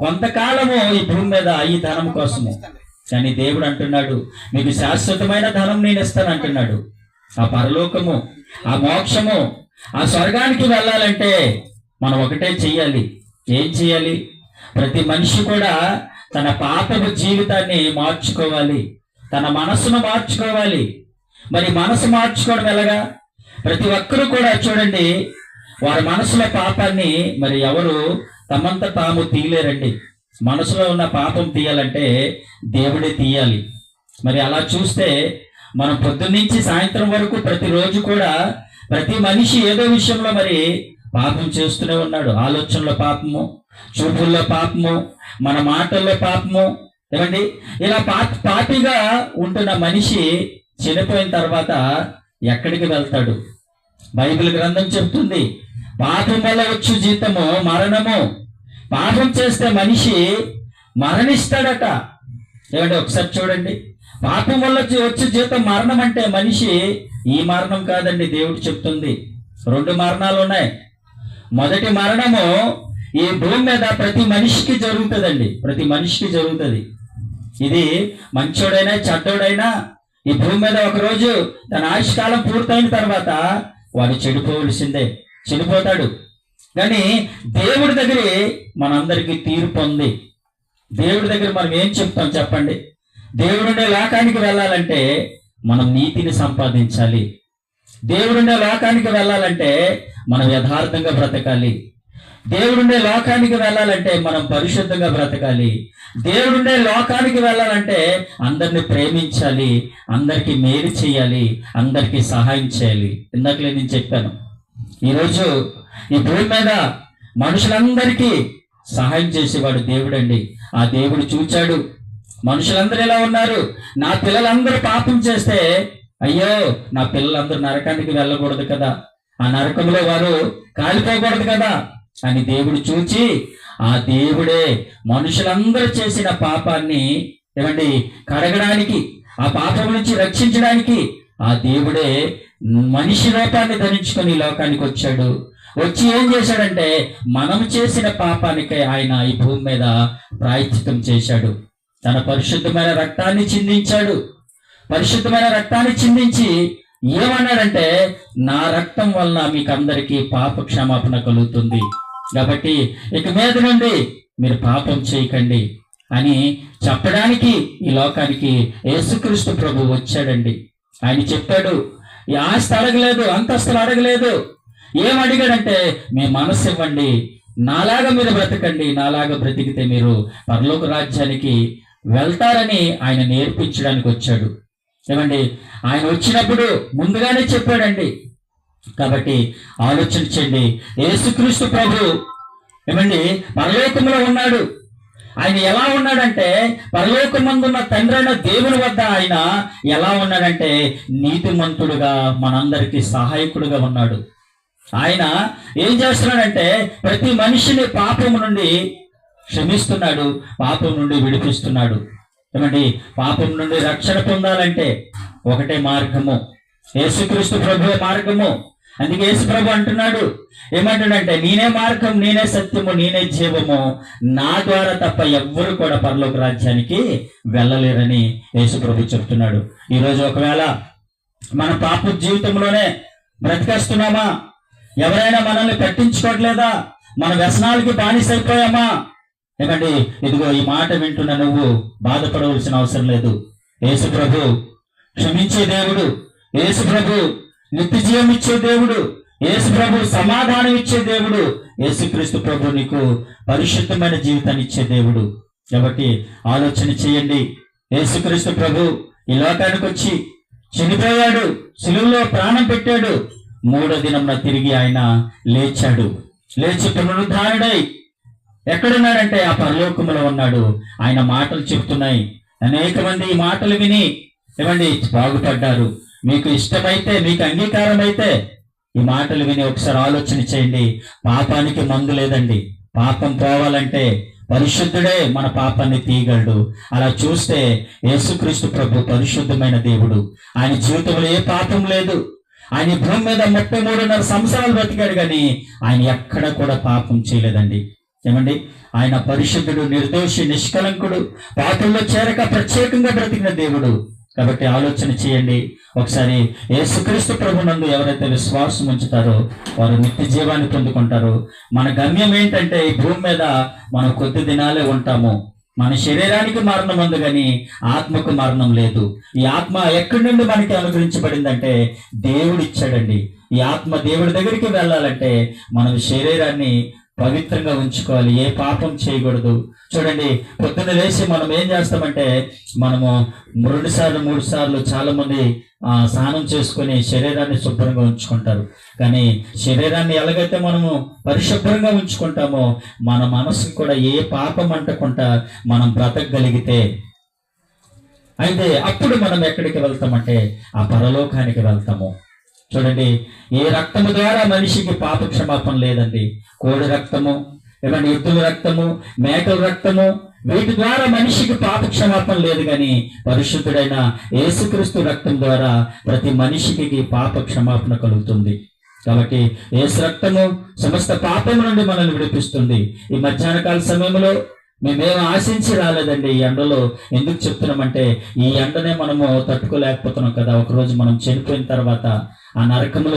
కొంతకాలము ఈ భూమి మీద ఈ ధనం కోసము, కానీ దేవుడు అంటున్నాడు మీకు శాశ్వతమైన ధనం నేను ఇస్తాను అంటున్నాడు. ఆ పరలోకము, ఆ మోక్షము, ఆ స్వర్గానికి వెళ్ళాలంటే మనం ఒకటే చెయ్యాలి. ఏం చేయాలి? ప్రతి మనిషి కూడా తన పాపపు జీవితాన్ని మార్చుకోవాలి, తన మనస్సును మార్చుకోవాలి. మరి మనసు మార్చుకోవడం ఎలాగా? ప్రతి ఒక్కరూ కూడా చూడండి, వారి మనసులో పాపాన్ని మరి ఎవరు తమంత తాము తీయలేరండి. మనసులో ఉన్న పాపం తీయాలంటే దేవుడే తీయాలి. మరి అలా చూస్తే మనం పొద్దున్నుంచి సాయంత్రం వరకు ప్రతిరోజు కూడా ప్రతి మనిషి ఏదో విషయంలో మరి పాపం చేస్తూనే ఉన్నాడు. ఆలోచనలో పాపము, చూపుల్లో పాపము, మన మాటల్లో పాపము. ఏమండి, ఇలా పాపిగా ఉంటున్న మనిషి చనిపోయిన తర్వాత ఎక్కడికి వెళ్తాడు? బైబిల్ గ్రంథం చెప్తుంది, పాపం వల్ల వచ్చు జీతము మరణము. పాపం చేస్తే మనిషి మరణిస్తాడట. ఏమంటే ఒకసారి చూడండి, పాపం వల్ల వచ్చే జీతం మరణం అంటే మనిషి ఈ మరణం కాదండి. దేవుడు చెప్తుంది 2 మరణాలు ఉన్నాయి. మొదటి మరణము ఈ భూమి మీద ప్రతి మనిషికి జరుగుతుందండి, ప్రతి మనిషికి జరుగుతుంది. ఇది మంచోడైనా చెడ్డోడైనా ఈ భూమి మీద ఒకరోజు తన ఆయుష్కాలం పూర్తయిన తర్వాత వాడు చెడిపోవలసిందే, చనిపోతాడు. కానీ దేవుడి దగ్గర మనందరికీ తీర్పు ఉంది. దేవుడి దగ్గర మనం ఏం చెప్తాం చెప్పండి? దేవుడుండే లోకానికి వెళ్ళాలంటే మనం నీతిని సంపాదించాలి. దేవుడుండే లోకానికి వెళ్ళాలంటే మనం యథార్థంగా బ్రతకాలి. దేవుడుండే లోకానికి వెళ్ళాలంటే మనం పరిశుద్ధంగా బ్రతకాలి. దేవుడుండే లోకానికి వెళ్ళాలంటే అందరిని ప్రేమించాలి, అందరికీ మేలు చేయాలి, అందరికీ సహాయం చేయాలి. ఇందాకలే నేను చెప్పాను, ఈరోజు ఈ భూమి మీద మనుషులందరికీ సహాయం చేసేవాడు దేవుడండి. ఆ దేవుడు చూచాడు మనుషులందరూ ఎలా ఉన్నారు. నా పిల్లలందరూ పాపం చేస్తే అయ్యో నా పిల్లలందరూ నరకానికి వెళ్ళకూడదు కదా, ఆ నరకంలో వారు కాలిపోకూడదు కదా అని దేవుడు చూచి ఆ దేవుడే మనుషులందరూ చేసిన పాపాన్ని ఏమండి కడగడానికి, ఆ పాపం నుంచి రక్షించడానికి ఆ దేవుడే మనిషి రూపాన్ని ధరించుకొని లోకానికి వచ్చాడు. వచ్చి ఏం చేశాడంటే మనం చేసిన పాపానికే ఆయన ఈ భూమి మీద ప్రాయశ్చిత్తం చేశాడు. తన పరిశుద్ధమైన రక్తాన్ని చిందించాడు. పరిశుద్ధమైన రక్తాన్ని చిందించి ఏమన్నాడంటే నా రక్తం వలన మీకు అందరికీ పాప క్షమాపణ కలుగుతుంది, కాబట్టి ఇక మీద నుండి మీరు పాపం చేయకండి అని చెప్పడానికి ఈ లోకానికి యేసుక్రీస్తు ప్రభు వచ్చాడండి. ఆయన చెప్పాడు, ఈ ఆస్తి అడగలేదు, అంతస్తులు అడగలేదు. ఏం అడిగాడంటే మీ మనసు ఇవ్వండి, నాలాగా మీరు బ్రతకండి, నాలాగా బ్రతికితే మీరు పరలోక రాజ్యానికి వెళ్తారని ఆయన నేర్పించడానికి వచ్చాడు. ఏమండి, ఆయన వచ్చినప్పుడు ముందుగానే చెప్పాడండి. కాబట్టి ఆలోచించండి, యేసుక్రీస్తు ప్రభు ఏమండి పరలోకంలో ఉన్నాడు. ఆయన ఎలా ఉన్నాడంటే పరలోకమందున్న తండ్రైన దేవుని వద్ద ఆయన ఎలా ఉన్నాడంటే నీతిమంతుడుగా మనందరికీ సహాయకుడుగా ఉన్నాడు. ఆయన ఏం చేస్తున్నాడంటే ప్రతి మనిషిని పాపం నుండి క్షమిస్తున్నాడు, పాపం నుండి విడిపిస్తున్నాడు. ఏమండి, పాపం నుండి రక్షణ పొందాలంటే ఒకటే మార్గము, యేసుక్రీస్తు ప్రభువే మార్గము. అందుకే యేసు ప్రభు అంటున్నాడు, ఏమంటాడంటే నేనే మార్గం, నేనే సత్యము, నేనే జీవము, నా ద్వారా తప్ప ఎవ్వరు కూడా పరలోక రాజ్యానికి వెళ్ళలేరని యేసు ప్రభు చెప్తున్నాడు. ఈరోజు ఒకవేళ మన పాప జీవితంలోనే బ్రతికేస్తున్నామా? ఎవరైనా మనల్ని పట్టించుకోవట్లేదా? మన వ్యసనాలకి బానిసైపోయామా? ఏమండి, ఇదిగో ఈ మాట వింటున్న నువ్వు బాధపడవలసిన అవసరం లేదు. యేసు ప్రభు క్షమించే దేవుడు, యేసు ప్రభు నిత్య జీవం ఇచ్చే దేవుడు, యేసు ప్రభు సమాధానం ఇచ్చే దేవుడు, యేసుక్రీస్తు ప్రభు నీకు పరిశుద్ధమైన జీవితాన్ని ఇచ్చే దేవుడు. కాబట్టి ఆలోచన చేయండి. యేసుక్రీస్తు ప్రభు ఈ లోకానికి వచ్చి చనిపోయాడు, సిలువలో ప్రాణం పెట్టాడు, 3వ దినంన తిరిగి ఆయన లేచాడు. లేచి పునరుద్ధానుడై ఎక్కడున్నాడంటే ఆ పరలోకములో ఉన్నాడు. ఆయన మాటలు చెప్తున్నాయి. అనేక మంది ఈ మాటలు విని ఏమండి బాగుపడ్డారు. మీకు ఇష్టమైతే, మీకు అంగీకారం అయితే ఈ మాటలు విని ఒకసారి ఆలోచన చేయండి. పాపానికి మందు లేదండి. పాపం పోవాలంటే పరిశుద్ధుడే మన పాపాన్ని తీయగలడు. అలా చూస్తే యేసుక్రీస్తు ప్రభు పరిశుద్ధమైన దేవుడు. ఆయన జీవితంలో ఏ పాపం లేదు. ఆయన భూమి మీద 33.5 సంవత్సరాలు బ్రతికాడు, కానీ ఆయన ఎక్కడ కూడా పాపం చేయలేదండి. ఏమండి, ఆయన పరిశుద్ధుడు, నిర్దోషి, నిష్కలంకుడు, పాపంలో చేరక ప్రత్యేకంగా బ్రతికిన దేవుడు. కాబట్టి ఆలోచన చేయండి ఒకసారి. యేసుక్రీస్తు ప్రభునందు ఎవరైతే విశ్వాసం ఉంచుతారో వారు నిత్య జీవాన్ని పొందుకుంటారు. మన గమ్యం ఏంటంటే ఈ భూమి మీద మనం కొద్ది దినాలే ఉంటాము. మన శరీరానికి మరణం ఉంది కానీ ఆత్మకు మరణం లేదు. ఈ ఆత్మ ఎక్కడి నుండి మనకి అనుగ్రహించబడిందంటే దేవుడు ఇచ్చాడండి. ఈ ఆత్మ దేవుడి దగ్గరికి వెళ్ళాలంటే మనం శరీరాన్ని పవిత్రంగా ఉంచుకోవాలి, ఏ పాపం చేయకూడదు. చూడండి, పొద్దున్న లేచి మనం ఏం చేస్తామంటే మనము 2 సార్లు 3 సార్లు చాలా మంది స్నానం చేసుకొని శరీరాన్ని శుభ్రంగా ఉంచుకుంటారు. కానీ శరీరాన్ని ఎలాగైతే మనము పరిశుభ్రంగా ఉంచుకుంటామో మన మనసుకు కూడా ఏ పాపం అంటకుండా మనం బ్రతకగలిగితే అయితే అప్పుడు మనం ఎక్కడికి వెళ్తామంటే ఆ పరలోకానికి వెళ్తాము. చూడండి, ఏ రక్తము ద్వారా మనిషికి పాప క్షమాపణ లేదండి. కోడి రక్తము, ఏమంటే ఎద్దుల రక్తము, మేకల రక్తము, వీటి ద్వారా మనిషికి పాప క్షమాపణ లేదు. కానీ పరిశుద్ధుడైన యేసుక్రీస్తు రక్తం ద్వారా ప్రతి మనిషికి పాప క్షమాపణ కలుగుతుంది. కాబట్టి యేసు రక్తము సమస్త పాపం నుండి మనల్ని విడిపిస్తుంది. ఈ మధ్యాహ్న కాల సమయంలో మేమేం ఆశించి రాలేదండి. ఈ ఎండలో ఎందుకు చెప్తున్నామంటే ఈ ఎండనే మనము తట్టుకోలేకపోతున్నాం కదా. ఒకరోజు మనం చనిపోయిన తర్వాత ఆ నరకంలో